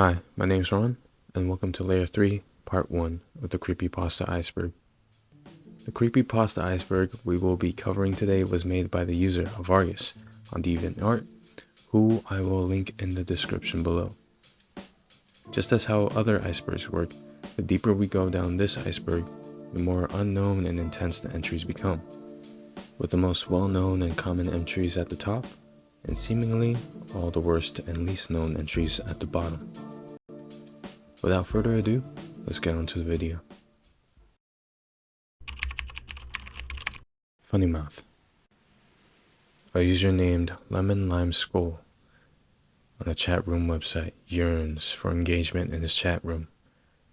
Hi, my name's Ron, and welcome to Layer 3, Part 1 of the Creepypasta Iceberg. The Creepypasta Iceberg we will be covering today was made by the user Avargus on DeviantArt, who I will link in the description below. Just as how other icebergs work, the deeper we go down this iceberg, the more unknown and intense the entries become, with the most well-known and common entries at the top, and seemingly all the worst and least known entries at the bottom. Without further ado, let's get on to the video. Funnymouth. A user named Lemon Lime Skull on a chat room website yearns for engagement in his chat room,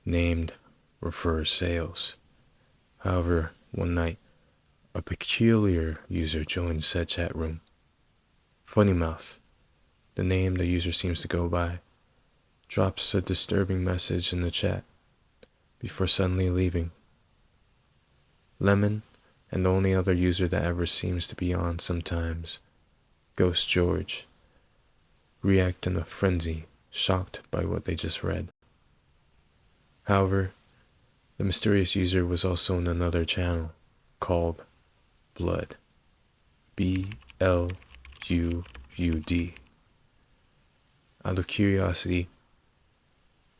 named Refers Sales. However, one night, a peculiar user joins said chat room. Funnymouth, the name the user seems to go by, drops a disturbing message in the chat before suddenly leaving. Lemon, and the only other user that ever seems to be on sometimes, Ghost George, react in a frenzy, shocked by what they just read. However, the mysterious user was also in another channel called Blood, B-L-U-U-D. Out of curiosity,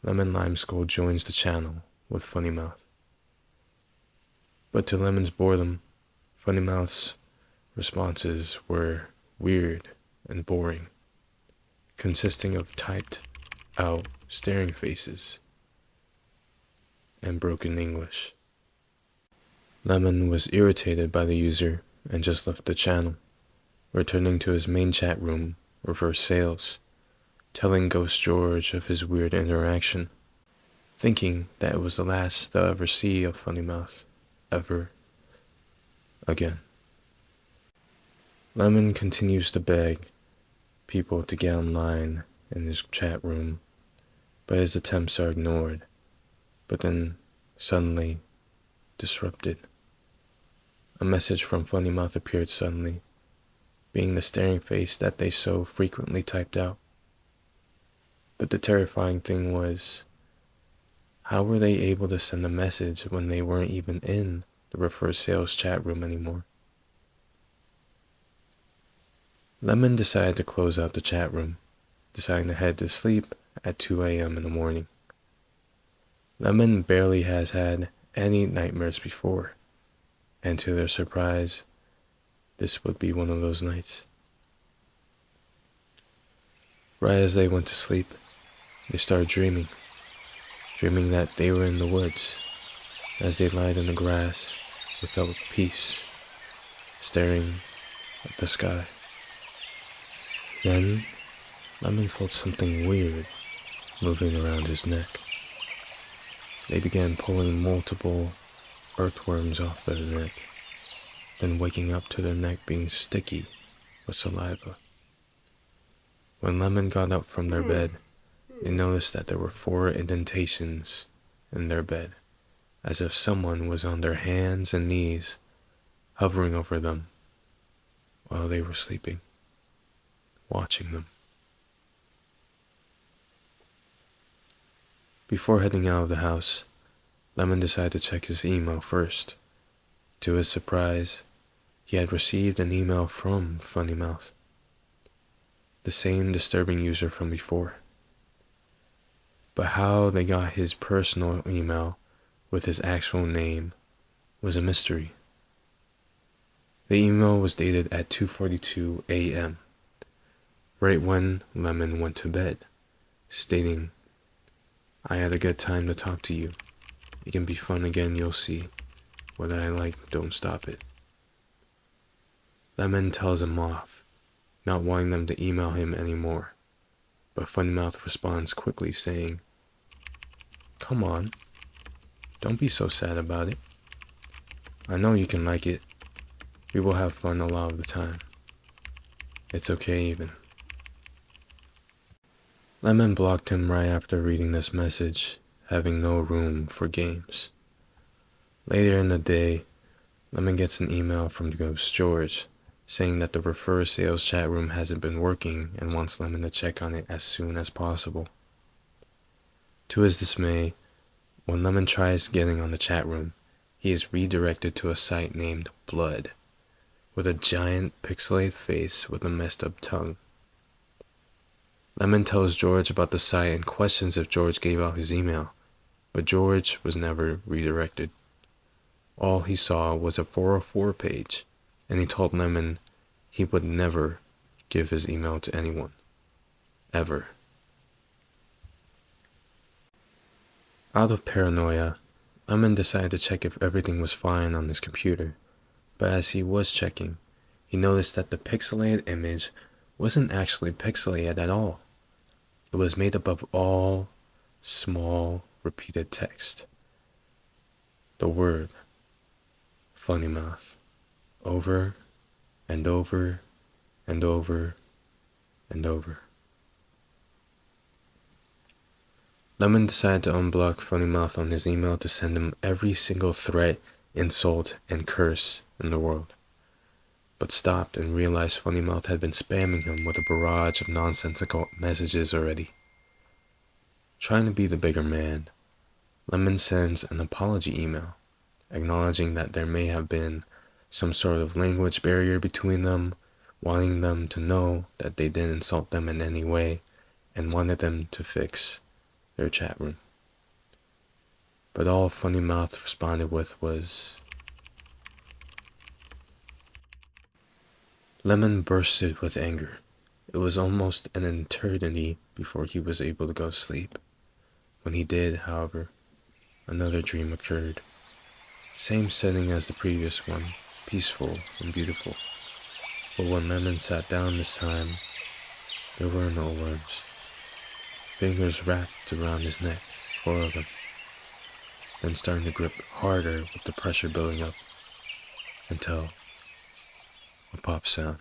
Lemon Lime Skull joins the channel with Funnymouth. But to Lemon's boredom, Funnymouth's responses were weird and boring, consisting of typed out staring faces and broken English. Lemon was irritated by the user and just left the channel, returning to his main chat room, Reverse Sales, telling Ghost George of his weird interaction, thinking that it was the last they'll ever see of Funnymouth, ever again. Lemon continues to beg people to get online in his chat room, but his attempts are ignored, but then suddenly disrupted. A message from Funnymouth appeared suddenly, being the staring face that they so frequently typed out. But the terrifying thing was, how were they able to send a message when they weren't even in the Refer Sales chat room anymore? Lemon decided to close out the chat room, deciding to head to sleep at 2 a.m. in the morning. Lemon barely has had any nightmares before, and to their surprise, this would be one of those nights. Right as they went to sleep, they started dreaming that they were in the woods. As they lied in the grass without peace, staring at the sky. Then, Lemon felt something weird moving around his neck. They began pulling multiple earthworms off their neck, then waking up to their neck being sticky with saliva. When Lemon got up from their bed, they noticed that there were 4 indentations in their bed, as if someone was on their hands and knees, hovering over them while they were sleeping, watching them. Before heading out of the house, Lemon decided to check his email first. To his surprise, he had received an email from Funnymouth, the same disturbing user from before. But how they got his personal email with his actual name was a mystery. The email was dated at 2:42 a.m., right when Lemon went to bed, stating, "I had a good time to talk to you. It can be fun again, you'll see. What I like, don't stop it." Lemon tells him off, not wanting them to email him anymore, but Funnymouth responds quickly saying, "Come on, don't be so sad about it. I know you can like it. We will have fun a lot of the time. It's okay even." Lemon blocked him right after reading this message, having no room for games. Later in the day, Lemon gets an email from Ghost George saying that the Refer Sales chat room hasn't been working and wants Lemon to check on it as soon as possible. To his dismay, when Lemon tries getting on the chat room, he is redirected to a site named Blood, with a giant pixelated face with a messed up tongue. Lemon tells George about the site and questions if George gave out his email, but George was never redirected. All he saw was a 404 page, and he told Lemon he would never give his email to anyone. Ever. Out of paranoia, Lemon decided to check if everything was fine on his computer, but as he was checking, he noticed that the pixelated image wasn't actually pixelated at all. It was made up of all small, repeated text. The word funnymouth, over and over and over and over. Lemon decided to unblock funnymouth on his email to send him every single threat, insult, and curse in the world, but stopped and realized funnymouth had been spamming him with a barrage of nonsensical messages already. Trying to be the bigger man, Lemon sends an apology email, acknowledging that there may have been some sort of language barrier between them, wanting them to know that they didn't insult them in any way, and wanted them to fix their chat room. But all funnymouth responded with was... Lemon bursted with anger. It was almost an eternity before he was able to go to sleep. When he did, however, another dream occurred. Same setting as the previous one, peaceful and beautiful. But when Lemon sat down this time, there were no worms. Fingers wrapped around his neck, 4 of them, then starting to grip harder with the pressure building up, until a pop sound.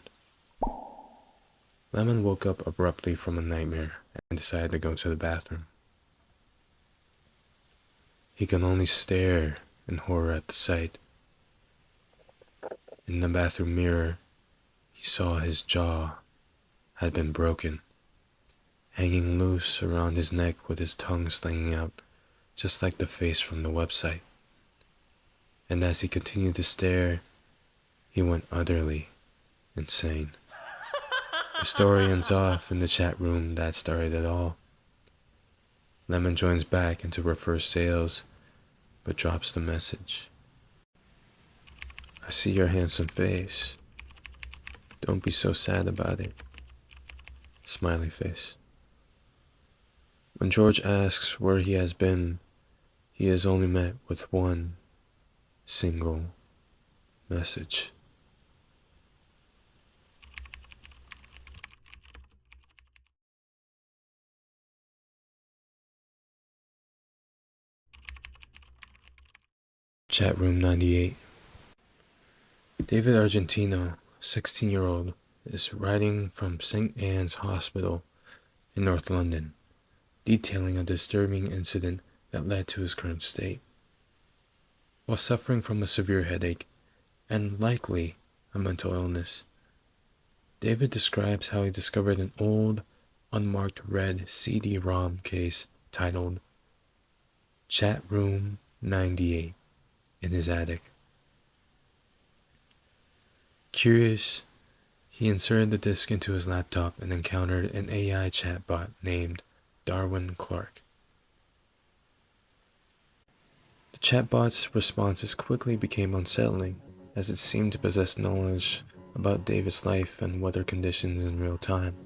Lemon woke up abruptly from a nightmare and decided to go to the bathroom. He could only stare in horror at the sight. In the bathroom mirror, he saw his jaw had been broken, hanging loose around his neck with his tongue slinging out, just like the face from the website. And as he continued to stare, he went utterly insane. The story ends off in the chat room that started it all. Lemon joins back into refer sales, but drops the message. I see your handsome face. Don't be so sad about it. Smiley face. When George asks where he has been, he is only met with one single message. Chatroom 98. David Argentino, 16-year-old, is writing from St. Anne's Hospital in North London, detailing a disturbing incident that led to his current state. While suffering from a severe headache, and likely a mental illness, David describes how he discovered an old, unmarked red CD-ROM case titled Chatroom 98 in his attic. Curious, he inserted the disk into his laptop and encountered an AI chatbot named Darwin Clark. The chatbot's responses quickly became unsettling, as it seemed to possess knowledge about David's life and weather conditions in real time.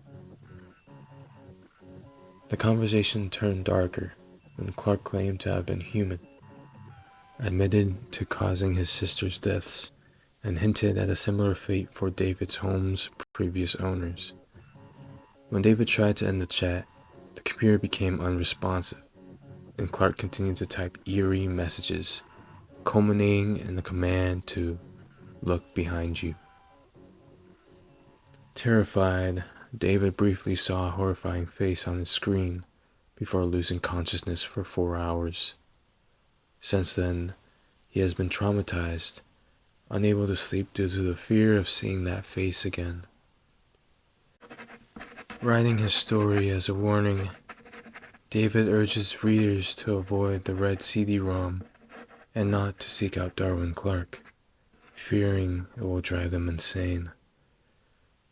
The conversation turned darker when Clark claimed to have been human, admitted to causing his sister's deaths, and hinted at a similar fate for David's home's previous owners. When David tried to end the chat, the computer became unresponsive, and Clark continued to type eerie messages, culminating in the command to look behind you. Terrified, David briefly saw a horrifying face on his screen before losing consciousness for 4 hours. Since then, he has been traumatized, unable to sleep due to the fear of seeing that face again. Writing his story as a warning, David urges readers to avoid the red CD-ROM and not to seek out Darwin Clark, fearing it will drive them insane.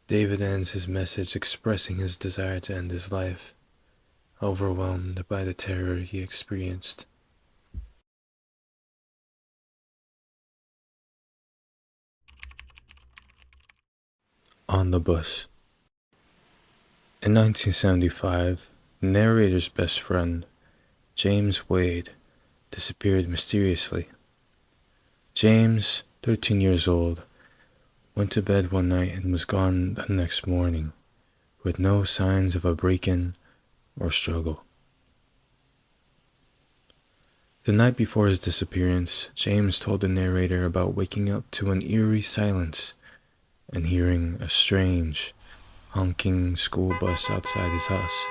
David ends his message expressing his desire to end his life, overwhelmed by the terror he experienced. On the bus. In 1975, the narrator's best friend, James Wade, disappeared mysteriously. James, 13 years old, went to bed one night and was gone the next morning, with no signs of a break-in or struggle. The night before his disappearance, James told the narrator about waking up to an eerie silence and hearing a strange, honking school bus outside his house.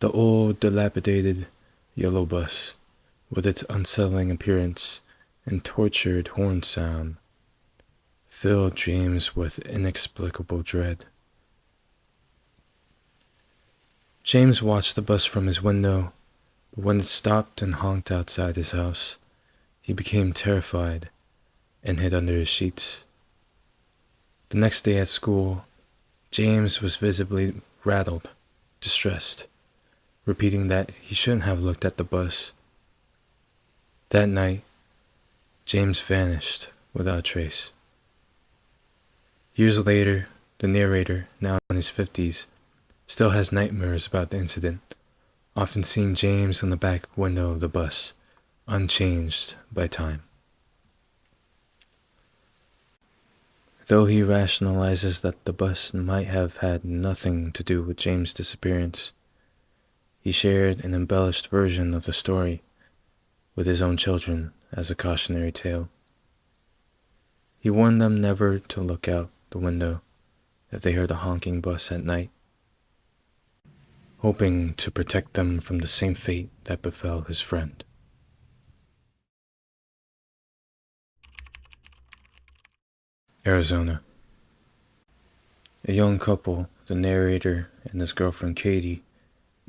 The old, dilapidated yellow bus, with its unsettling appearance and tortured horn sound, filled James with inexplicable dread. James watched the bus from his window, but when it stopped and honked outside his house, he became terrified and hid under his sheets. The next day at school, James was visibly rattled, distressed, repeating that he shouldn't have looked at the bus. That night, James vanished without trace. Years later, the narrator, now in his 50s, still has nightmares about the incident, often seeing James on the back window of the bus, unchanged by time. Though he rationalizes that the bus might have had nothing to do with James' disappearance, he shared an embellished version of the story with his own children as a cautionary tale. He warned them never to look out the window if they heard a honking bus at night, hoping to protect them from the same fate that befell his friend. Arizona. A young couple, the narrator and his girlfriend Katie,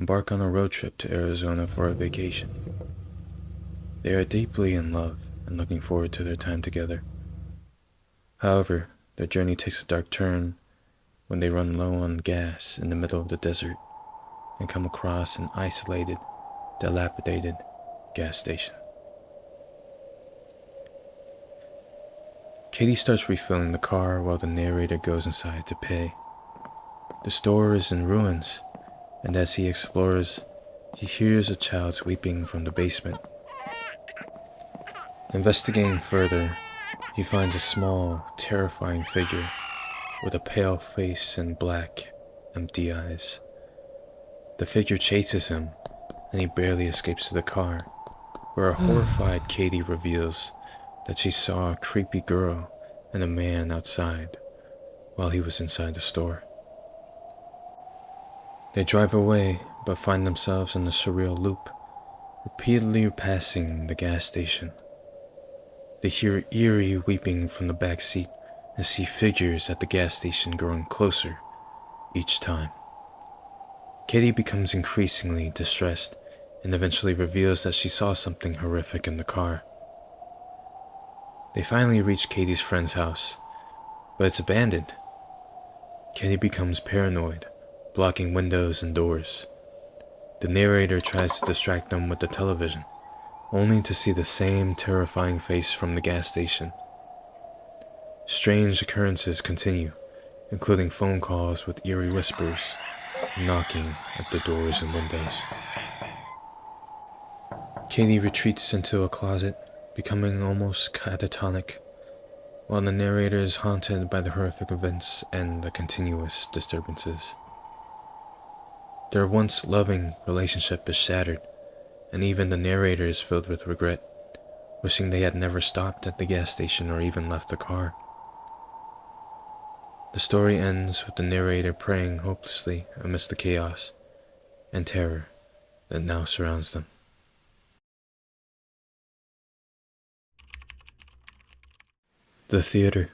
embark on a road trip to Arizona for a vacation. They are deeply in love and looking forward to their time together. However, their journey takes a dark turn when they run low on gas in the middle of the desert and come across an isolated, dilapidated gas station. Katie starts refilling the car while the narrator goes inside to pay. The store is in ruins, and as he explores, he hears a child's weeping from the basement. Investigating further, he finds a small, terrifying figure with a pale face and black, empty eyes. The figure chases him, and he barely escapes to the car, where a horrified Katie reveals that she saw a creepy girl and a man outside while he was inside the store. They drive away, but find themselves in a surreal loop, repeatedly passing the gas station. They hear eerie weeping from the back seat and see figures at the gas station growing closer each time. Katie becomes increasingly distressed and eventually reveals that she saw something horrific in the car. They finally reach Katie's friend's house, but it's abandoned. Katie becomes paranoid, blocking windows and doors. The narrator tries to distract them with the television, only to see the same terrifying face from the gas station. Strange occurrences continue, including phone calls with eerie whispers, and knocking at the doors and windows. Katie retreats into a closet, becoming almost catatonic, while the narrator is haunted by the horrific events and the continuous disturbances. Their once loving relationship is shattered, and even the narrator is filled with regret, wishing they had never stopped at the gas station or even left the car. The story ends with the narrator praying hopelessly amidst the chaos and terror that now surrounds them. The Theater.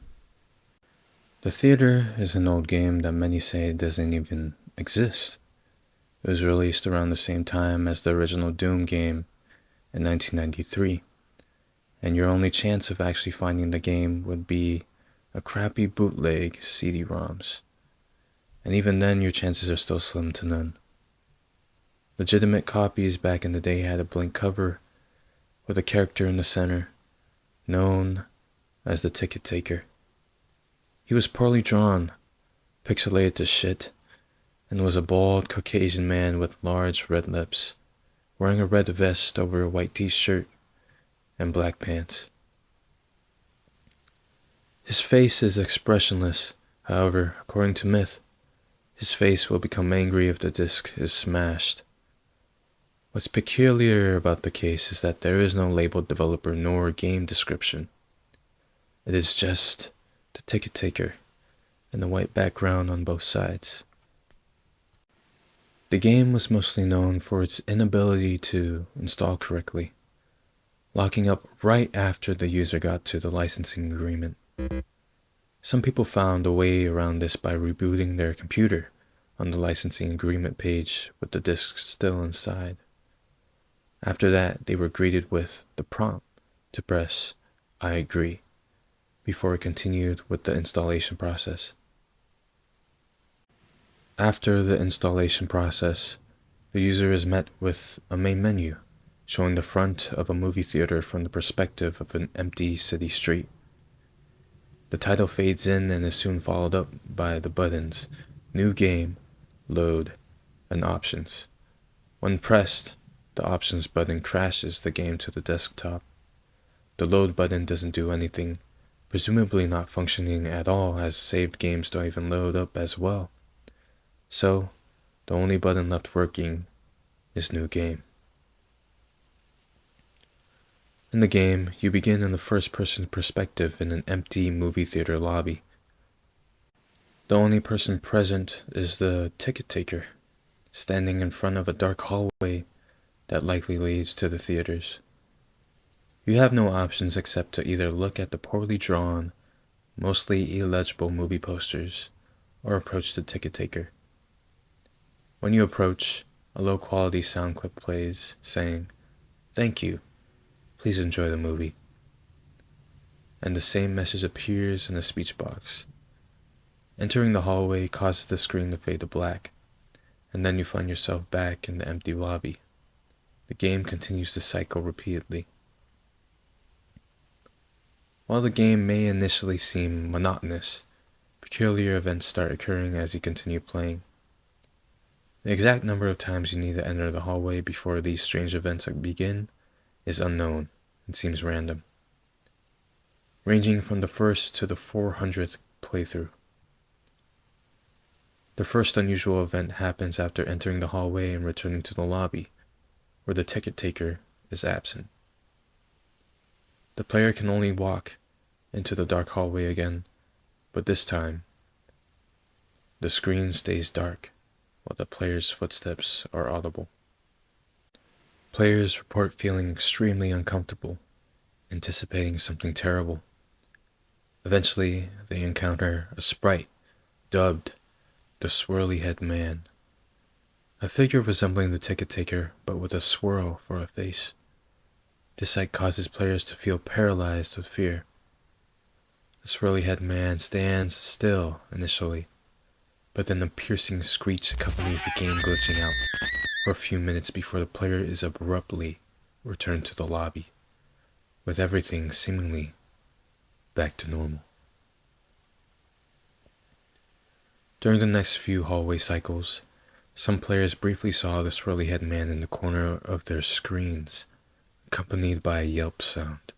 The Theater is an old game that many say doesn't even exist. It was released around the same time as the original Doom game in 1993, and your only chance of actually finding the game would be a crappy bootleg CD-ROMs. And even then, your chances are still slim to none. Legitimate copies back in the day had a blank cover with a character in the center, known as the Ticket Taker. He was poorly drawn, pixelated to shit, and was a bald Caucasian man with large red lips, wearing a red vest over a white t-shirt and black pants. His face is expressionless, however, according to myth, his face will become angry if the disc is smashed. What's peculiar about the case is that there is no labeled developer nor game description. It is just the Ticket Taker and the white background on both sides. The game was mostly known for its inability to install correctly, locking up right after the user got to the licensing agreement. Some people found a way around this by rebooting their computer on the licensing agreement page with the disc still inside. After that, they were greeted with the prompt to press "I agree" before it continued with the installation process. After the installation process, the user is met with a main menu showing the front of a movie theater from the perspective of an empty city street. The title fades in and is soon followed up by the buttons New Game, Load, and Options. When pressed, the Options button crashes the game to the desktop. The Load button doesn't do anything, presumably not functioning at all as saved games don't even load up as well. So, the only button left working is New Game. In the game, you begin in the first-person perspective in an empty movie theater lobby. The only person present is the Ticket Taker, standing in front of a dark hallway that likely leads to the theaters. You have no options except to either look at the poorly drawn, mostly illegible movie posters, or approach the Ticket Taker. When you approach, a low-quality sound clip plays, saying, "Thank you. Please enjoy the movie." And the same message appears in the speech box. Entering the hallway causes the screen to fade to black, and then you find yourself back in the empty lobby. The game continues to cycle repeatedly. While the game may initially seem monotonous, peculiar events start occurring as you continue playing. The exact number of times you need to enter the hallway before these strange events begin is unknown and seems random, ranging from the 1st to the 400th playthrough. The first unusual event happens after entering the hallway and returning to the lobby, where the Ticket Taker is absent. The player can only walk into the dark hallway again, but this time, the screen stays dark while the player's footsteps are audible. Players report feeling extremely uncomfortable, anticipating something terrible. Eventually, they encounter a sprite dubbed the Swirly-Head Man, a figure resembling the Ticket Taker but with a swirl for a face. This sight causes players to feel paralyzed with fear. The Swirly-Head Man stands still initially, but then a piercing screech accompanies the game glitching out for a few minutes before the player is abruptly returned to the lobby, with everything seemingly back to normal. During the next few hallway cycles, some players briefly saw the Swirly-Head Man in the corner of their screens, accompanied by a yelp sound.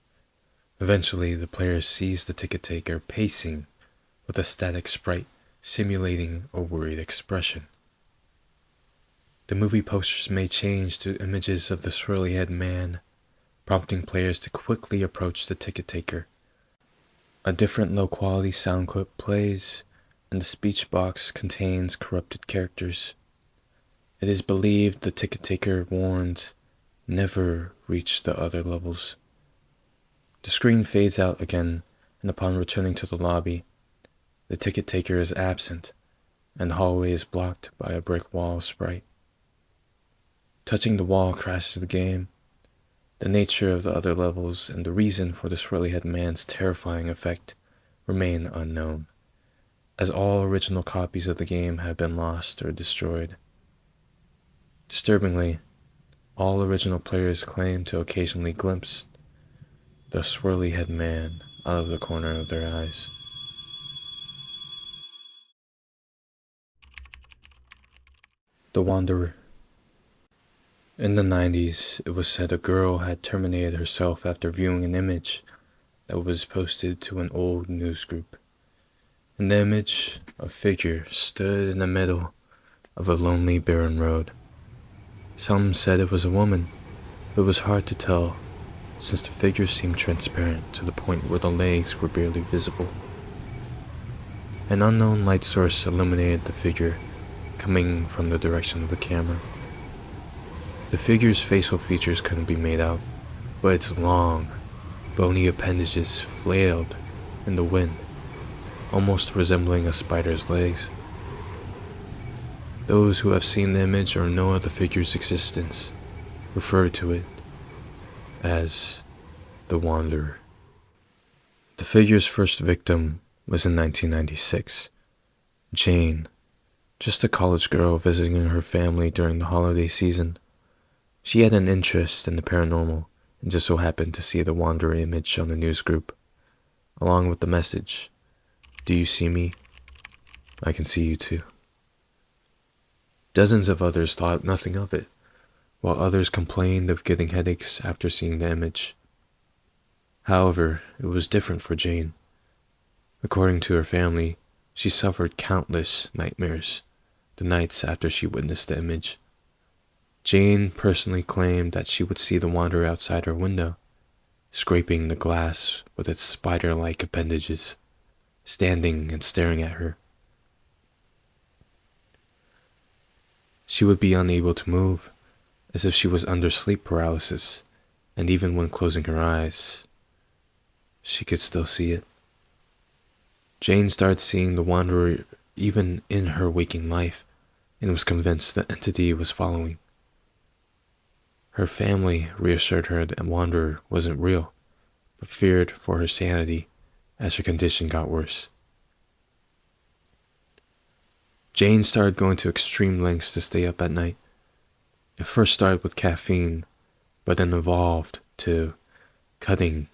Eventually, the player sees the Ticket Taker pacing with a static sprite simulating a worried expression. The movie posters may change to images of the Swirly-Head Man, prompting players to quickly approach the Ticket Taker. A different low-quality sound clip plays, and the speech box contains corrupted characters. It is believed the Ticket Taker warns, "Never reach the other levels." The screen fades out again, and upon returning to the lobby, the Ticket Taker is absent, and the hallway is blocked by a brick wall sprite. Touching the wall crashes the game. The nature of the other levels and the reason for the swirly-head man's terrifying effect remain unknown, as all original copies of the game have been lost or destroyed. Disturbingly, all original players claim to occasionally glimpse the swirly-head man out of the corner of their eyes. The Wanderer. In the 90s, it was said a girl had terminated herself after viewing an image that was posted to an old news group. In the image, a figure stood in the middle of a lonely, barren road. Some said it was a woman, but it was hard to tell since the figure seemed transparent to the point where the legs were barely visible. An unknown light source illuminated the figure coming from the direction of the camera. The figure's facial features couldn't be made out, but its long, bony appendages flailed in the wind, almost resembling a spider's legs. Those who have seen the image or know of the figure's existence refer to it as the Wanderer. The figure's first victim was in 1996. Jane, just a college girl visiting her family during the holiday season. She had an interest in the paranormal and just so happened to see the Wanderer image on the news group, along with the message, "Do you see me? I can see you too." Dozens of others thought nothing of it, while others complained of getting headaches after seeing the image. However, it was different for Jane. According to her family, she suffered countless nightmares the nights after she witnessed the image. Jane personally claimed that she would see the Wanderer outside her window, scraping the glass with its spider-like appendages, standing and staring at her. She would be unable to move, as if she was under sleep paralysis, and even when closing her eyes, she could still see it. Jane started seeing the Wanderer even in her waking life, and was convinced the entity was following. Her family reassured her that Wanderer wasn't real, but feared for her sanity as her condition got worse. Jane started going to extreme lengths to stay up at night. It first started with caffeine, but then evolved to cutting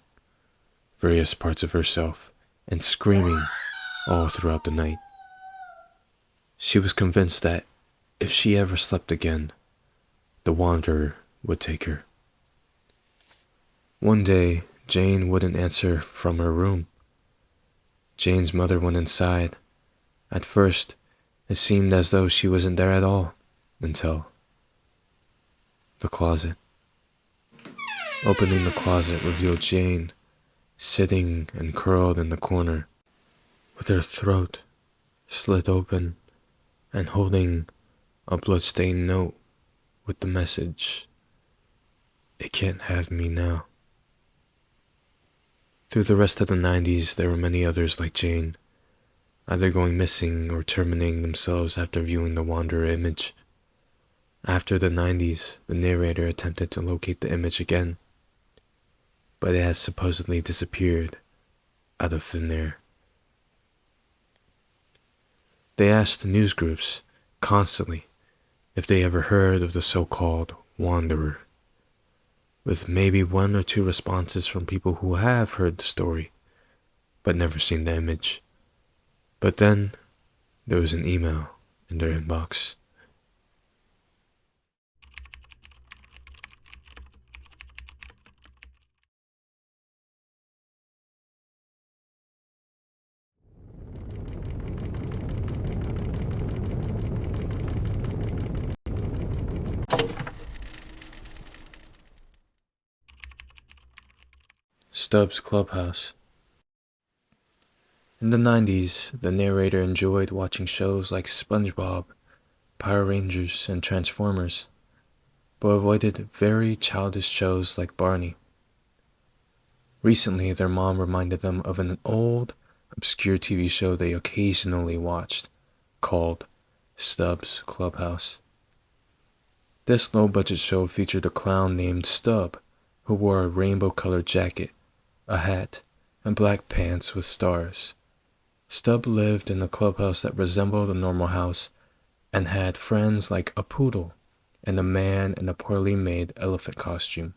various parts of herself and screaming all throughout the night. She was convinced that if she ever slept again, the Wanderer would take her. One day, Jane wouldn't answer from her room. Jane's mother went inside. At first, it seemed as though she wasn't there at all, until the closet. Opening the closet revealed Jane, sitting and curled in the corner, with her throat slit open and holding a blood-stained note with the message, "It can't have me now." Through the rest of the 90s, there were many others like Jane, either going missing or terminating themselves after viewing the Wanderer image. After the 90s, the narrator attempted to locate the image again, but it has supposedly disappeared out of thin air. They asked news groups constantly if they ever heard of the so-called Wanderer, with maybe one or two responses from people who have heard the story, but never seen the image. But then, there was an email in their inbox. Stubb's Clubhouse. In the 90s, the narrator enjoyed watching shows like SpongeBob, Power Rangers, and Transformers, but avoided very childish shows like Barney. Recently, their mom reminded them of an old, obscure TV show they occasionally watched, called Stubb's Clubhouse. This low-budget show featured a clown named Stubb, who wore a rainbow-colored jacket, a hat, and black pants with stars. Stubb lived in a clubhouse that resembled a normal house and had friends like a poodle and a man in a poorly made elephant costume.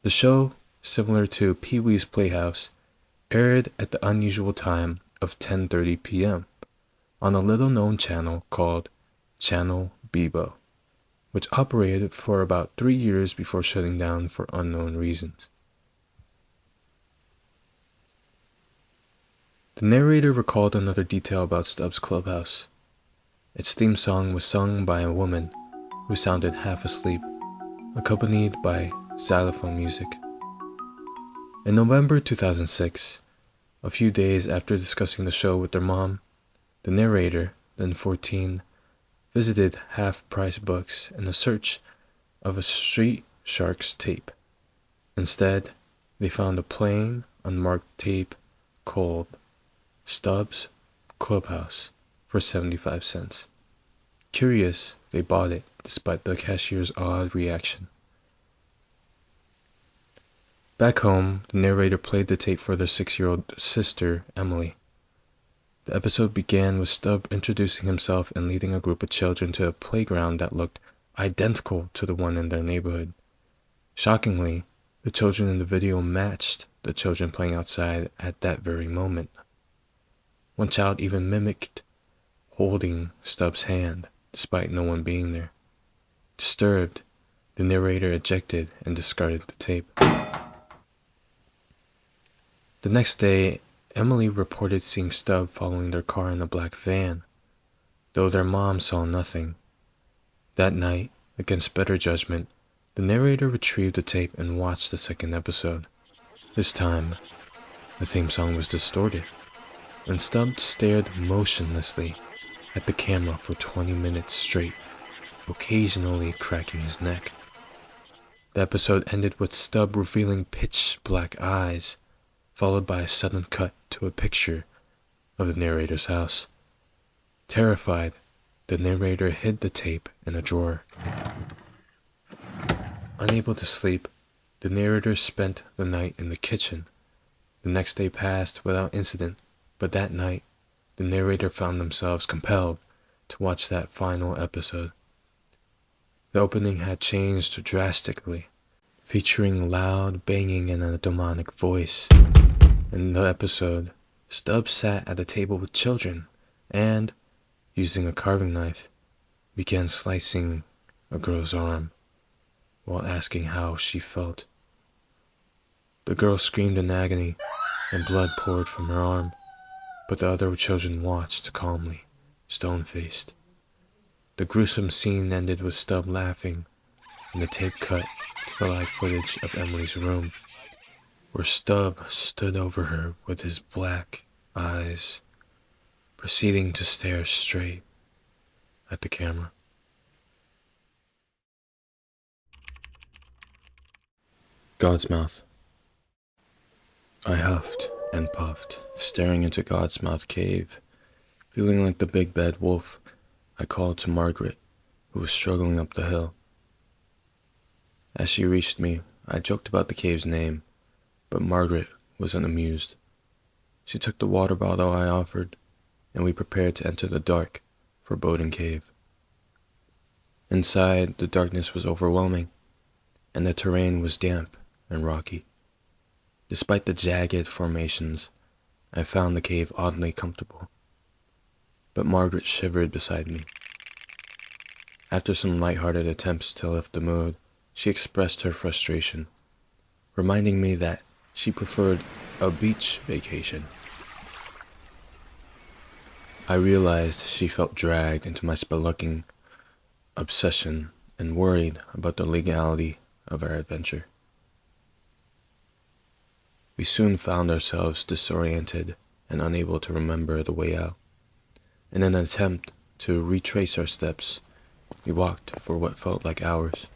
The show, similar to Pee-wee's Playhouse, aired at the unusual time of 10:30 p.m. on a little-known channel called Channel Bebo, which operated for about 3 years before shutting down for unknown reasons. The narrator recalled another detail about Stubb's clubhouse. Its theme song was sung by a woman who sounded half asleep, accompanied by xylophone music. In November 2006, a few days after discussing the show with their mom, the narrator, then 14, visited half-price books in a search of a Street Sharks tape. Instead, they found a plain, unmarked tape called Stubb's Clubhouse for 75 cents. Curious, they bought it despite the cashier's odd reaction. Back home, the narrator played the tape for their 6-year-old sister, Emily. The episode began with Stubb introducing himself and leading a group of children to a playground that looked identical to the one in their neighborhood. Shockingly, the children in the video matched the children playing outside at that very moment. One child even mimicked holding Stubb's hand, despite no one being there. Disturbed, the narrator ejected and discarded the tape. The next day, Emily reported seeing Stubb following their car in a black van, though their mom saw nothing. That night, against better judgment, the narrator retrieved the tape and watched the second episode. This time, the theme song was distorted, and Stubb stared motionlessly at the camera for 20 minutes straight, occasionally cracking his neck. The episode ended with Stubb revealing pitch-black eyes, followed by a sudden cut to a picture of the narrator's house. Terrified, the narrator hid the tape in a drawer. Unable to sleep, the narrator spent the night in the kitchen. The next day passed without incident, but that night, the narrator found themselves compelled to watch that final episode. The opening had changed drastically, featuring loud banging and a demonic voice. In the episode, Stubb sat at a table with children and, using a carving knife, began slicing a girl's arm while asking how she felt. The girl screamed in agony and blood poured from her arm, but the other children watched calmly, stone-faced. The gruesome scene ended with Stubb laughing, and the tape cut to the live footage of Emily's room, where Stubb stood over her with his black eyes, proceeding to stare straight at the camera. God's Mouth. I huffed and puffed, staring into God's Mouth Cave. Feeling like the big bad wolf, I called to Margaret, who was struggling up the hill. As she reached me, I joked about the cave's name, but Margaret was unamused. She took the water bottle I offered, and we prepared to enter the dark, foreboding cave. Inside, the darkness was overwhelming, and the terrain was damp and rocky. Despite the jagged formations, I found the cave oddly comfortable. But Margaret shivered beside me. After some lighthearted attempts to lift the mood, she expressed her frustration, reminding me that she preferred a beach vacation. I realized she felt dragged into my spelunking obsession and worried about the legality of our adventure. We soon found ourselves disoriented and unable to remember the way out. In an attempt to retrace our steps, we walked for what felt like hours.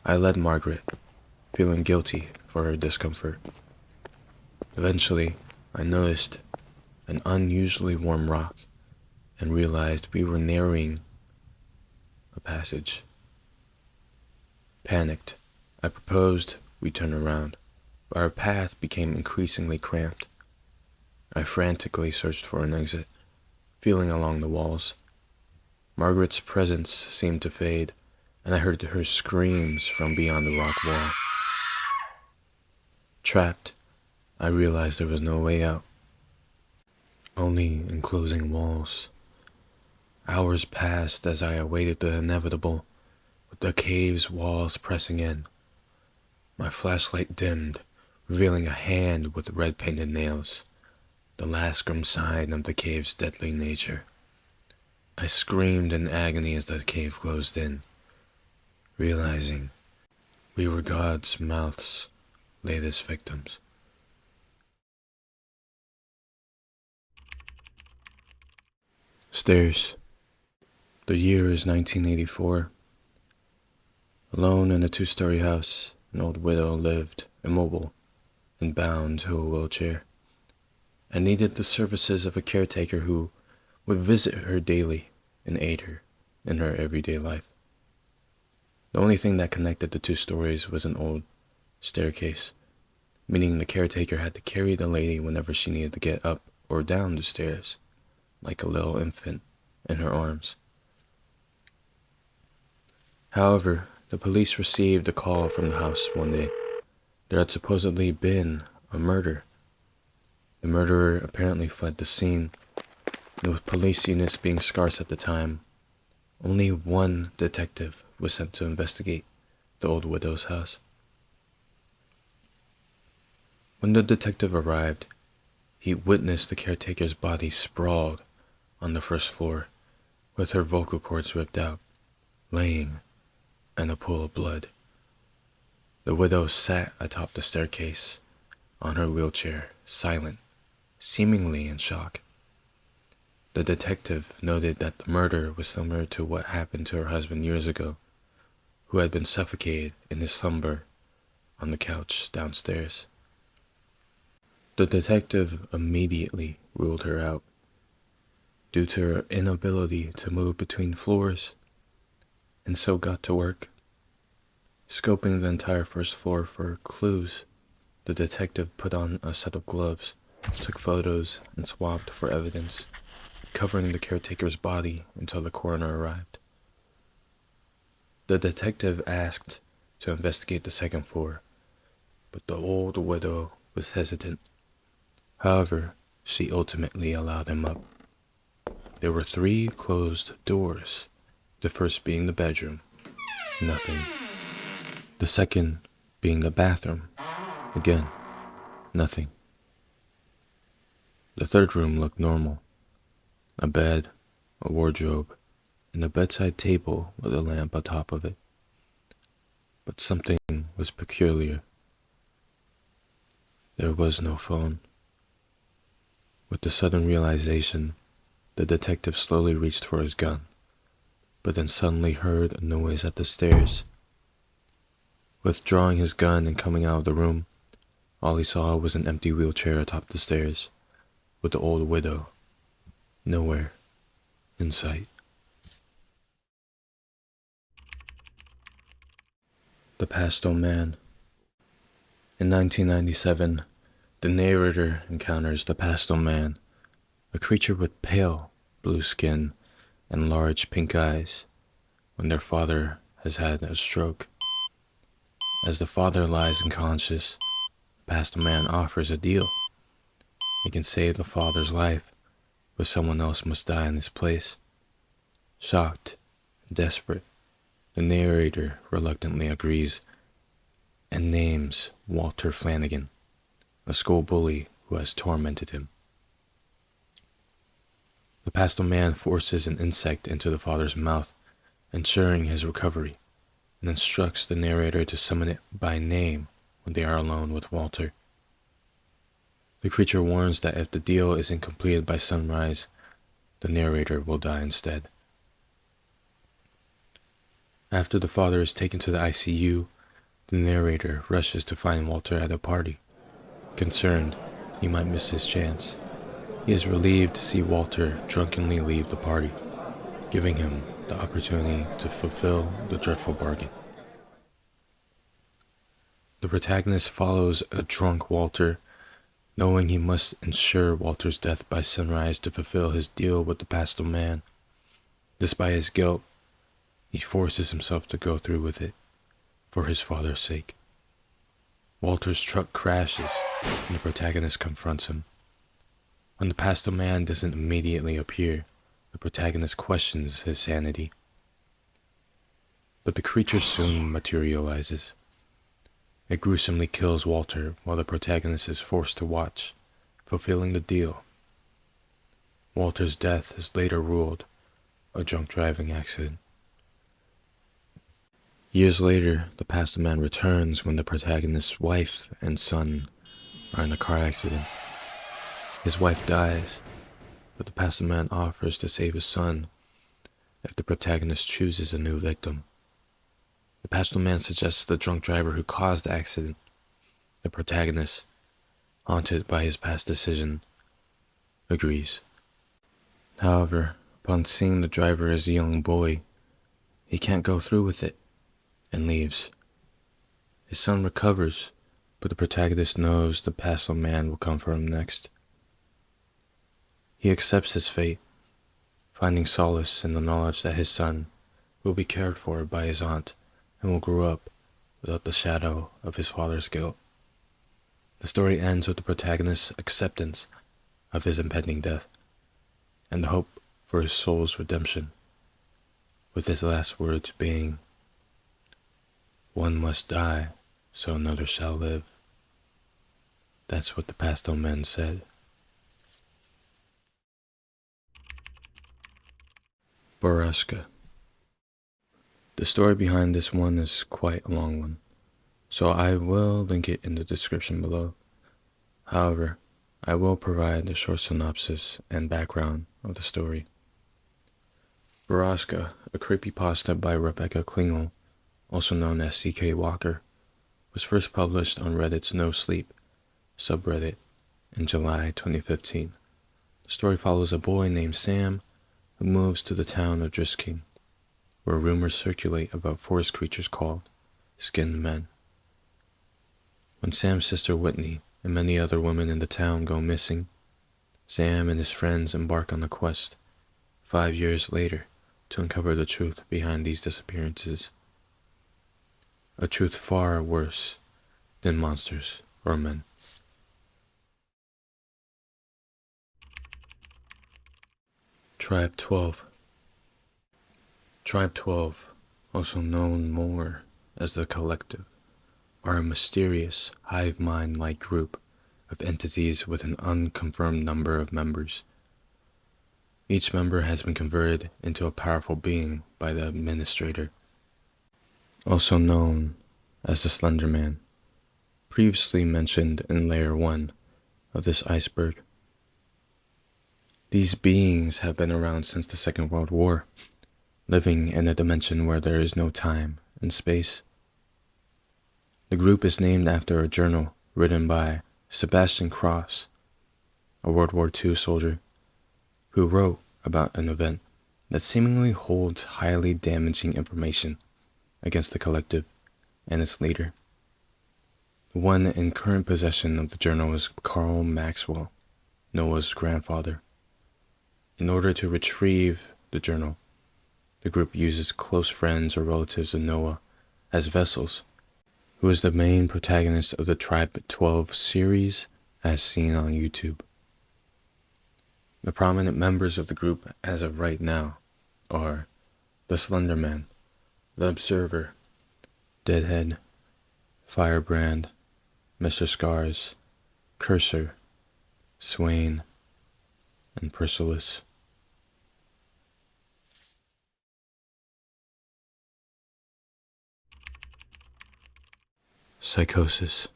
I led Margaret, feeling guilty for her discomfort. Eventually, I noticed an unusually warm rock and realized we were nearing passage. Panicked, I proposed we turn around, but our path became increasingly cramped. I frantically searched for an exit, feeling along the walls. Margaret's presence seemed to fade, and I heard her screams from beyond the rock wall. Trapped, I realized there was no way out, only enclosing walls. Hours passed as I awaited the inevitable, with the cave's walls pressing in. My flashlight dimmed, revealing a hand with red-painted nails, the last grim sign of the cave's deadly nature. I screamed in agony as the cave closed in, realizing we were God's mouth's latest victims. Stairs. The year is 1984. Alone in a 2-story house, an old widow lived, immobile, and bound to a wheelchair, and needed the services of a caretaker who would visit her daily and aid her in her everyday life. The only thing that connected the 2 stories was an old staircase, meaning the caretaker had to carry the lady whenever she needed to get up or down the stairs, like a little infant in her arms. However, the police received a call from the house one day. There had supposedly been a murder. The murderer apparently fled the scene, and with police units being scarce at the time, only one detective was sent to investigate the old widow's house. When the detective arrived, he witnessed the caretaker's body sprawled on the first floor, with her vocal cords ripped out, laying in a pool of blood. The widow sat atop the staircase on her wheelchair, silent, seemingly in shock. The detective noted that the murder was similar to what happened to her husband years ago, who had been suffocated in his slumber on the couch downstairs. The detective immediately ruled her out, due to her inability to move between floors, and so got to work. Scoping the entire first floor for clues, the detective put on a set of gloves, took photos, and swabbed for evidence, covering the caretaker's body until the coroner arrived. The detective asked to investigate the second floor, but the old widow was hesitant. However, she ultimately allowed him up. There were 3 closed doors, the first being the bedroom, nothing. The second being the bathroom, again, nothing. The third room looked normal. A bed, a wardrobe, and a bedside table with a lamp atop of it. But something was peculiar. There was no phone. With the sudden realization, the detective slowly reached for his gun, but then suddenly heard a noise at the stairs. Withdrawing his gun and coming out of the room, all he saw was an empty wheelchair atop the stairs, with the old widow nowhere in sight. The Pastel Man. In 1997, the narrator encounters the Pastel Man, a creature with pale blue skin and large pink eyes, when their father has had a stroke. As the father lies unconscious, the Pastel Man offers a deal. He can save the father's life, but someone else must die in his place. Shocked and desperate, the narrator reluctantly agrees and names Walter Flanagan, a school bully who has tormented him. The Pastel Man forces an insect into the father's mouth, ensuring his recovery, and instructs the narrator to summon it by name when they are alone with Walter. The creature warns that if the deal isn't completed by sunrise, the narrator will die instead. After the father is taken to the ICU, the narrator rushes to find Walter at a party. Concerned he might miss his chance, he is relieved to see Walter drunkenly leave the party. giving him the opportunity to fulfill the dreadful bargain. The protagonist follows a drunk Walter, knowing he must ensure Walter's death by sunrise to fulfill his deal with the Pastel Man. Despite his guilt, he forces himself to go through with it, for his father's sake. Walter's truck crashes, and the protagonist confronts him. When the Pastel Man doesn't immediately appear, the protagonist questions his sanity. But the creature soon materializes. It gruesomely kills Walter while the protagonist is forced to watch, fulfilling the deal. Walter's death is later ruled a drunk driving accident. Years later, the Pastel Man returns when the protagonist's wife and son are in a car accident. His wife dies, but the Pastel Man offers to save his son if the protagonist chooses a new victim. The Pastel Man suggests the drunk driver who caused the accident. The protagonist, haunted by his past decision, agrees. However, upon seeing the driver as a young boy, he can't go through with it and leaves. His son recovers, but the protagonist knows the Pastel Man will come for him next. He accepts his fate, finding solace in the knowledge that his son will be cared for by his aunt and will grow up without the shadow of his father's guilt. The story ends with the protagonist's acceptance of his impending death and the hope for his soul's redemption, with his last words being, "One must die, so another shall live." That's what the Pastel Man said. Borrasca. The story behind this one is quite a long one, so I will link it in the description below. However, I will provide a short synopsis and background of the story. Borrasca, a creepypasta by Klingel, also known as CK Walker, was first published on Reddit's No Sleep subreddit in July 2015. The story follows a boy named Sam who moves to the town of Dymerski, where rumors circulate about forest creatures called skinned men. When Sam's sister Whitney and many other women in the town go missing, Sam and his friends embark on a quest 5 years later to uncover the truth behind these disappearances. A truth far worse than monsters or men. Tribetwelve. Tribetwelve, also known more as the Collective, are a mysterious, hive mind-like group of entities with an unconfirmed number of members. Each member has been converted into a powerful being by the Administrator, also known as the Slender Man, previously mentioned in Layer 1 of this iceberg. These beings have been around since the Second World War, living in a dimension where there is no time and space. The group is named after a journal written by Sebastian Cross, a World War II soldier, who wrote about an event that seemingly holds highly damaging information against the Collective and its leader. The one in current possession of the journal is Carl Maxwell, Noah's grandfather. In order to retrieve the journal, the group uses close friends or relatives of Noah as vessels, who is the main protagonist of the Tribetwelve series as seen on YouTube. The prominent members of the group as of right now are the Slender Man, the Observer, Deadhead, Firebrand, Mr. Scars, Cursor, Swain, and Persilis. Psychosis.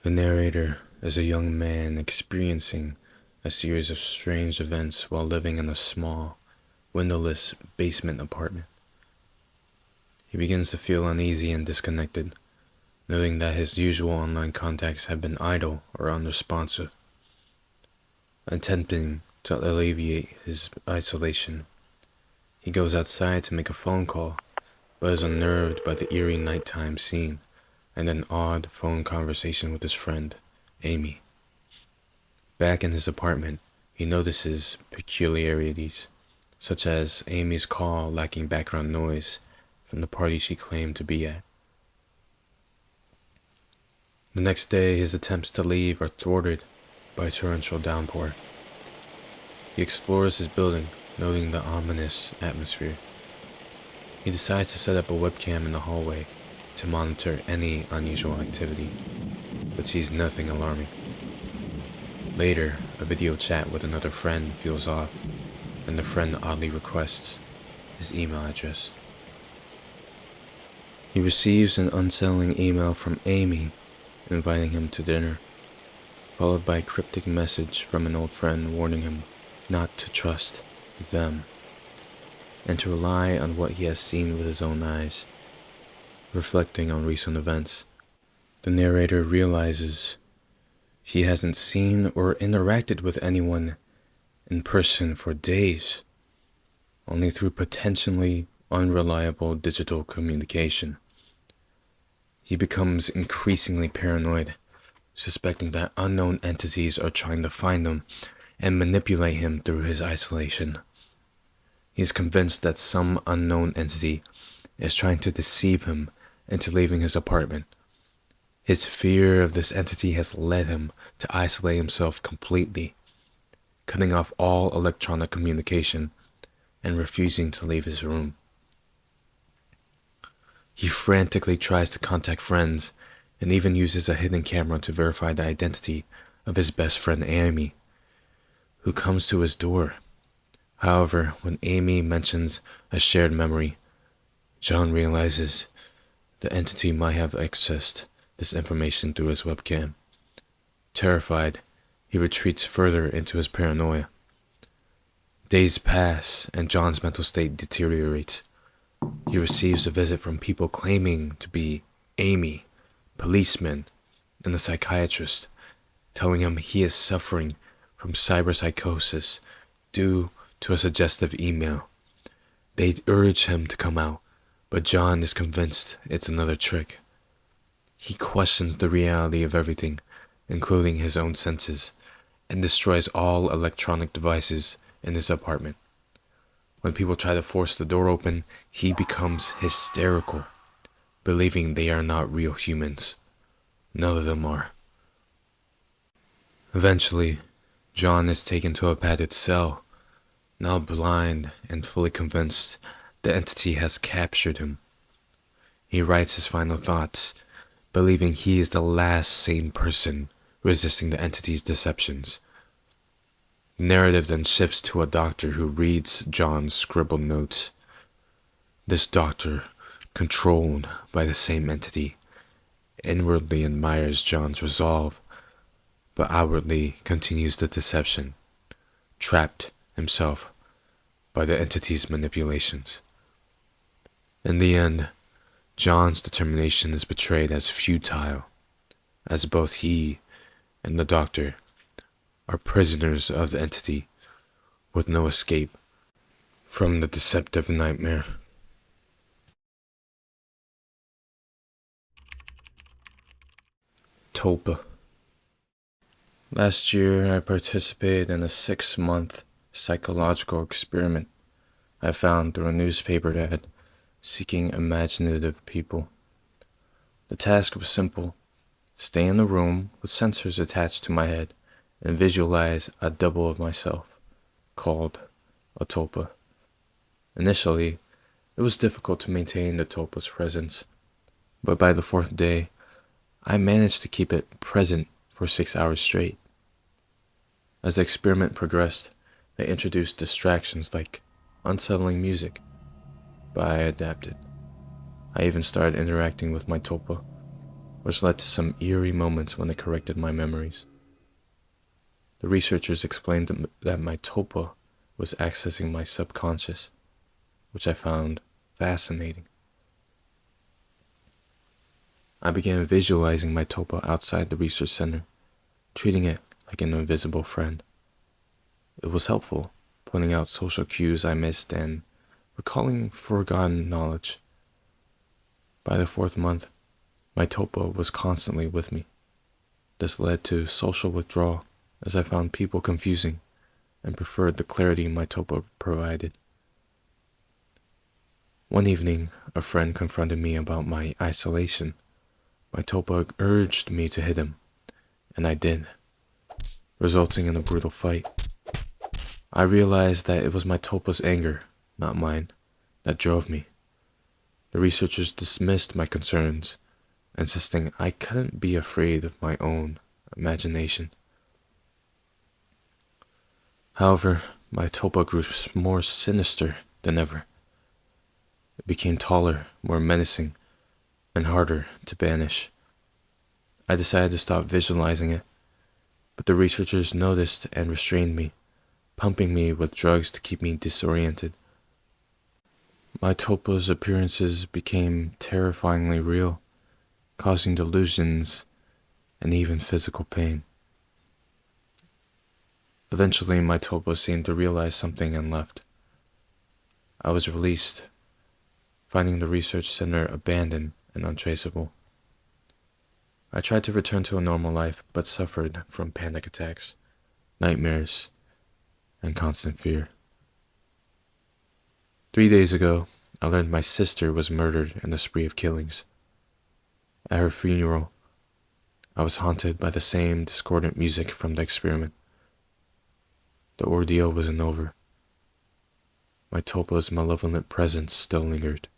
The narrator is a young man experiencing a series of strange events while living in a small, windowless basement apartment. He begins to feel uneasy and disconnected, noting that his usual online contacts have been idle or unresponsive. Attempting to alleviate his isolation, He goes outside to make a phone call, but is unnerved by the eerie nighttime scene and an odd phone conversation with his friend, Amy. Back in his apartment, he notices peculiarities, such as Amy's call lacking background noise from the party she claimed to be at. The next day, his attempts to leave are thwarted by a torrential downpour. He explores his building, noting the ominous atmosphere. He decides to set up a webcam in the hallway to monitor any unusual activity, but sees nothing alarming. Later, a video chat with another friend feels off, and the friend oddly requests his email address. He receives an unsettling email from Amy inviting him to dinner, followed by a cryptic message from an old friend warning him not to trust them and to rely on what he has seen with his own eyes. Reflecting on recent events, the narrator realizes he hasn't seen or interacted with anyone in person for days, only through potentially unreliable digital communication. He becomes increasingly paranoid, suspecting that unknown entities are trying to find him and manipulate him through his isolation. He is convinced that some unknown entity is trying to deceive him into leaving his apartment. His fear of this entity has led him to isolate himself completely, cutting off all electronic communication and refusing to leave his room. He frantically tries to contact friends and even uses a hidden camera to verify the identity of his best friend Amy, who comes to his door. However, when Amy mentions a shared memory, John realizes the entity might have accessed this information through his webcam. Terrified, he retreats further into his paranoia. Days pass and John's mental state deteriorates. He receives a visit from people claiming to be Amy, policemen, and a psychiatrist, telling him he is suffering from psychosis due to a suggestive email. They urge him to come out, but John is convinced it's another trick. He questions the reality of everything, including his own senses, and destroys all electronic devices in his apartment. When people try to force the door open, he becomes hysterical, believing they are not real humans. None of them are. Eventually, John is taken to a padded cell, now blind and fully convinced the entity has captured him. He writes his final thoughts, believing he is the last sane person resisting the entity's deceptions. The narrative then shifts to a doctor who reads John's scribbled notes. This doctor, controlled by the same entity, inwardly admires John's resolve, but outwardly continues the deception, trapped himself by the entity's manipulations. In the end, John's determination is betrayed as futile, as both he and the doctor are prisoners of the entity with no escape from the deceptive nightmare. Tulpa. Last year, I participated in a 6-month psychological experiment I found through a newspaper ad seeking imaginative people. The task was simple: stay in a room with sensors attached to my head and visualize a double of myself, called a Tulpa. Initially, it was difficult to maintain the Tulpa's presence, but by the 4th day, I managed to keep it present for 6 hours straight. As the experiment progressed, they introduced distractions like unsettling music, but I adapted. I even started interacting with my Tulpa, which led to some eerie moments when it corrected my memories. The researchers explained that my Tulpa was accessing my subconscious, which I found fascinating. I began visualizing my Tulpa outside the research center, treating it like an invisible friend. It was helpful, pointing out social cues I missed and recalling forgotten knowledge. By the 4th month, my Tulpa was constantly with me. This led to social withdrawal, as I found people confusing and preferred the clarity my Tulpa provided. One evening, a friend confronted me about my isolation. My Tulpa urged me to hit him, and I did, resulting in a brutal fight. I realized that it was my Tulpa's anger, not mine, that drove me. The researchers dismissed my concerns, insisting I couldn't be afraid of my own imagination. However, my Tulpa grew more sinister than ever. It became taller, more menacing, and harder to banish. I decided to stop visualizing it, but the researchers noticed and restrained me, pumping me with drugs to keep me disoriented. My Tulpa's appearances became terrifyingly real, causing delusions and even physical pain. Eventually, my Tulpa seemed to realize something and left. I was released, finding the research center abandoned and untraceable. I tried to return to a normal life, but suffered from panic attacks, nightmares, and constant fear. 3 days ago, I learned my sister was murdered in a spree of killings. At her funeral, I was haunted by the same discordant music from the experiment. The ordeal wasn't over. My Tulpa's malevolent presence still lingered.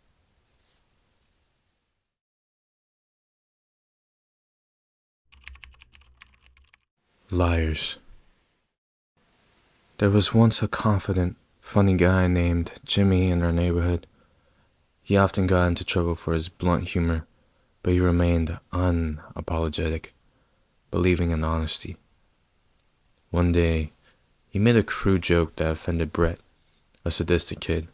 Liars. There was once a confident, funny guy named Jimmy in our neighborhood. He often got into trouble for his blunt humor, but he remained unapologetic, believing in honesty. One day, he made a crude joke that offended Brett, a sadistic kid.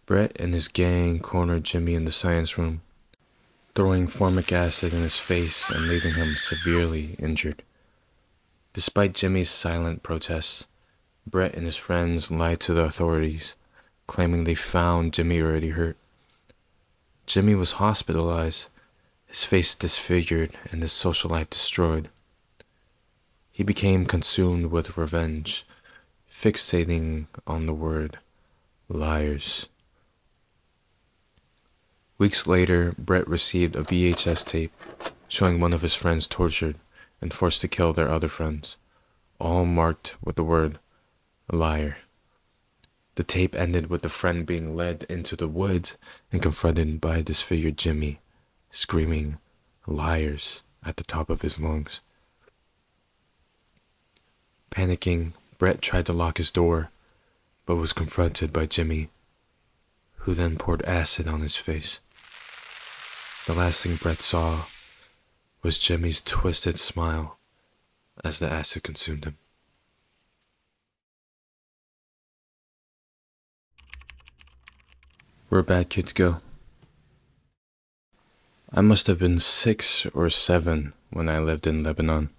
Brett and his gang cornered Jimmy in the science room, throwing formic acid in his face and leaving him severely injured. Despite Jimmy's silent protests, Brett and his friends lied to the authorities, claiming they found Jimmy already hurt. Jimmy was hospitalized, his face disfigured and his social life destroyed. He became consumed with revenge, fixating on the word liars. Weeks later, Brett received a VHS tape showing one of his friends tortured and forced to kill their other friends, all marked with the word liar. The tape ended with the friend being led into the woods and confronted by a disfigured Jimmy, screaming liars at the top of his lungs. Panicking, Brett tried to lock his door, but was confronted by Jimmy, who then poured acid on his face. The last thing Brett saw was Jimmy's twisted smile as the acid consumed him. Where bad kids go. I must have been 6 or 7 when I lived in Lebanon.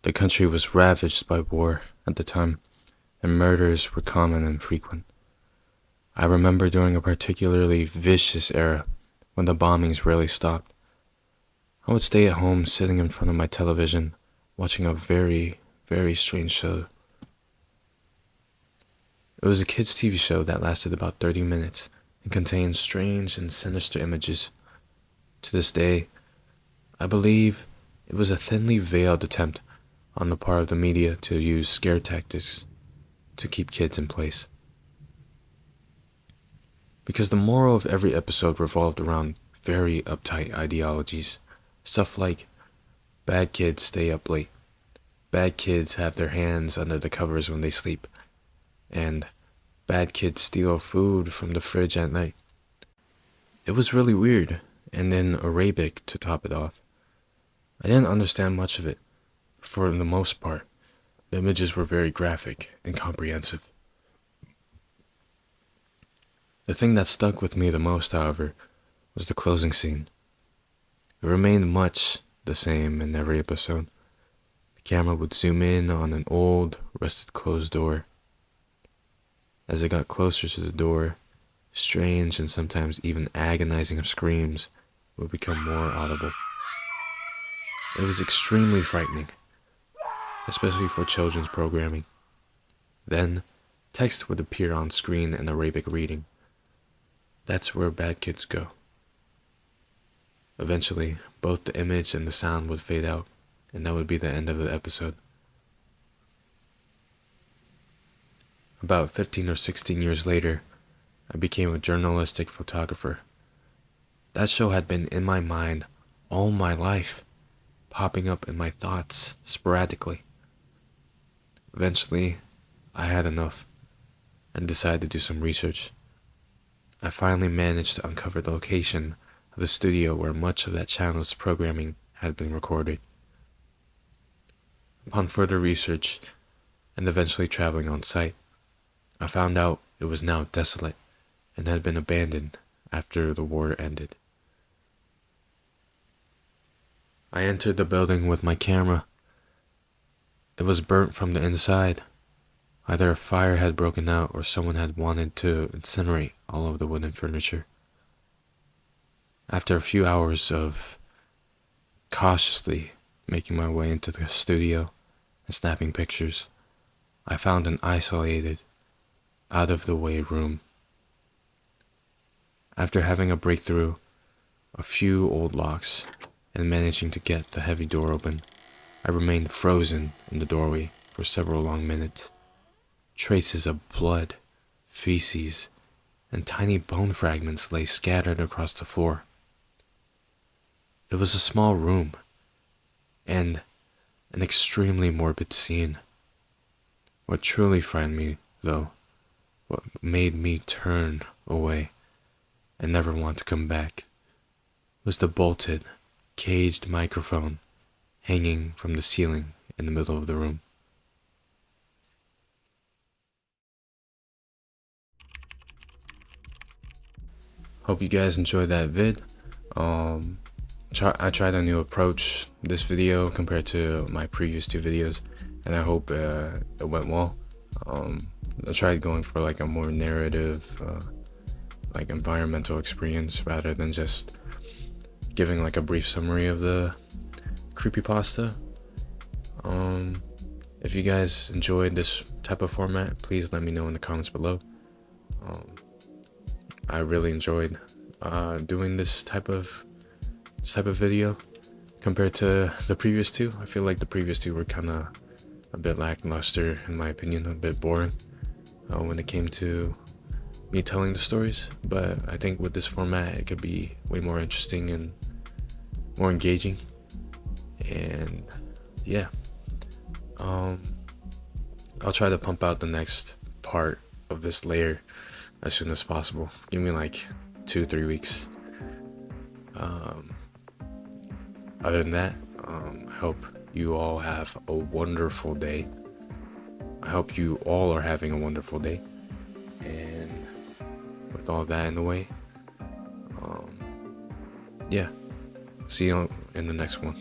The country was ravaged by war at the time, and murders were common and frequent. I remember during a particularly vicious era when the bombings rarely stopped. I would stay at home sitting in front of my television, watching a very, very strange show. It was a kids' TV show that lasted about 30 minutes and contained strange and sinister images. To this day, I believe it was a thinly veiled attempt on the part of the media to use scare tactics to keep kids in place. Because the moral of every episode revolved around very uptight ideologies. Stuff like, bad kids stay up late, bad kids have their hands under the covers when they sleep, and bad kids steal food from the fridge at night. It was really weird, and in Arabic to top it off. I didn't understand much of it. For the most part, the images were very graphic and comprehensive. The thing that stuck with me the most, however, was the closing scene. It remained much the same in every episode. The camera would zoom in on an old, rusted closed door. As it got closer to the door, Strange and sometimes even agonizing screams would become more audible. It was extremely frightening, especially for children's programming. Then, text would appear on screen in Arabic reading. That's where bad kids go. Eventually, both the image and the sound would fade out, and that would be the end of the episode. About 15 or 16 years later, I became a journalistic photographer. That show had been in my mind all my life, popping up in my thoughts sporadically. Eventually, I had enough and decided to do some research. I finally managed to uncover the location of the studio where much of that channel's programming had been recorded. Upon further research and eventually traveling on site, I found out it was now desolate and had been abandoned after the war ended. I entered the building with my camera. It was burnt from the inside. Either a fire had broken out or someone had wanted to incinerate all of the wooden furniture. After a few hours of cautiously making my way into the studio and snapping pictures, I found an isolated, out-of-the-way room. After having a breakthrough, a few old locks, and managing to get the heavy door open, I remained frozen in the doorway for several long minutes. Traces of blood, feces, and tiny bone fragments lay scattered across the floor. It was a small room, and an extremely morbid scene. What truly frightened me, though, what made me turn away and never want to come back, was the bolted, caged microphone hanging from the ceiling in the middle of the room. Hope you guys enjoyed that vid. I tried a new approach this video compared to my previous two videos, and I hope it went well. I tried going for like a more narrative, like environmental experience rather than just giving like a brief summary of the creepypasta. If you guys enjoyed this type of format, please let me know in the comments below. I really enjoyed doing this type of video compared to the previous two. I feel like the previous two were kind of a bit lackluster, in my opinion, a bit boring when it came to me telling the stories. But I think with this format, it could be way more interesting and more engaging. And yeah, I'll try to pump out the next part of this layer as soon as possible. Give me like 2-3 weeks. Other than that, I hope you all have a wonderful day. I hope you all are having a wonderful day. And with all that in the way, yeah, see you in the next one.